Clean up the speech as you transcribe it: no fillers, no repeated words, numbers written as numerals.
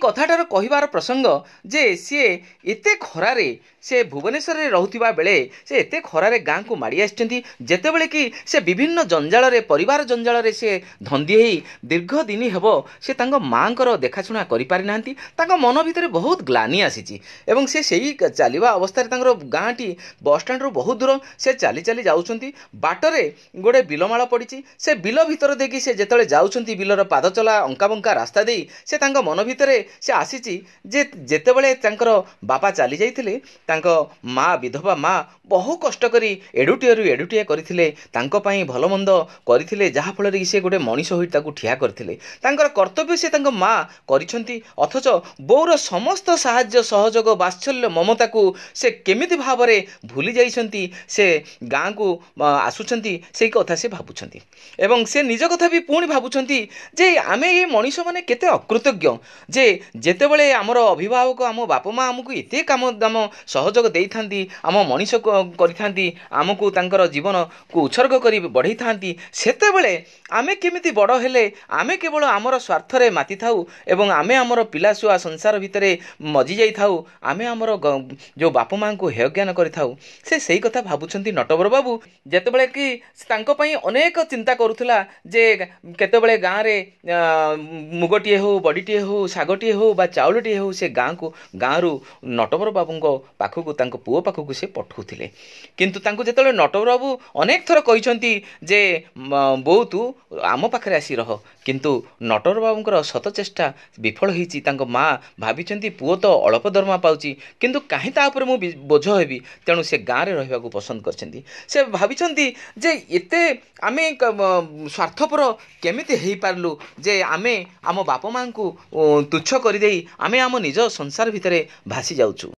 कथाटार कहिबार प्रसंग जे सी एते खरारे से भुवनेश्वर में रहुथिबा बेले से एते खरारे गाँ को माड़ी आछिथि जेतेबेले कि से विभिन्न जंजाल रे परिवार जंजाल रे से धंदी होई दीर्घ दिन हेबो से तांको मांकर देखाशुना करि पारि नांती तांको मन भितर बहुत ग्लानि आसीची एवं से सेही चलिबा अवस्था तांकर गाँटी बस स्टैंड रु बहुत दूर से चली चली जाउछंती बाटरे गोटे बिलमाଳ पड़िची से बिल भितर देखि से जेतेबेले जाउछंती बिलर पाद चला अंका बंका रास्ता देई से तांको मन भितर से आसीची जे जेतेबेले तांकर बापा चली जाइथिले तांको माँ विधवा माँ बहु कष्ट करी एडुटिए करथिले तांको पई भलो मंद करथिले जहा फल रे से गोटे मनीष होई ताकू ठिया करथिले तांकर कर्तव्य से तांको माँ करिसंती अथच बोर समस्त साहाय्य सहयोग वात्सल्य ममता को से केमिति भाबरे भूली जाइसंती से गाँ को आसुचंती से कथा से भाबुचंती एवं से निज कथा भी पुणी भाबुचंती जे आमे ये मनीष माने केते अकृतज्ञ जे जेतेबेले आमर अभिभावक आम बाप माँ आमको एते काम दाम सहयोग देइथांती आम मनीष करिथांती आमको तांकर जीवन को उत्सर्ग करी बढ़ई थांती सेतेबेले आमे केमिति बड़ हेले आमे केवल आमर स्वार्थ रे माति थाउ एवं आमे आमर पिला छुआ संसार भितरे मजी जाई थाउ आमे आमर जो बाप माँ को हेय ज्ञान करि थाउ से सही कथा भाबुछंती नटवर बाबू जेतेबेले कि तांको पई अनेक चिंता करूथला जे केतेबेले गाँ रे मुगटिए हो बड़ीटिए हो सागटिए हो बा चाउलटिए हो से गाँ को गाँ रु नटवर बाबूंको पाखकु तांको पुओ पाखकु से पठौथिले किंतु तांको जेतेबेले नटवर बाबू अनेक थर कहिसंती जे बो तू आम पाखरे आसी रह किंतु नटवर बाबूंकर शत चेष्टा विफल होईची तांको माँ भाबिचंती पुओ तो अल्प दरमा पाउची किंतु काहे ता ऊपर मु बोझ हेबी तेणु से गाँ रे रहिबाकू पसंद करछंती से भाबिचंती जे एते आमे स्वार्थपर केमिति हेई पारलु जे आमे आम बाप माँ को तुच्छ कर आमे आम निज संसार भितरे भासी जाउछु।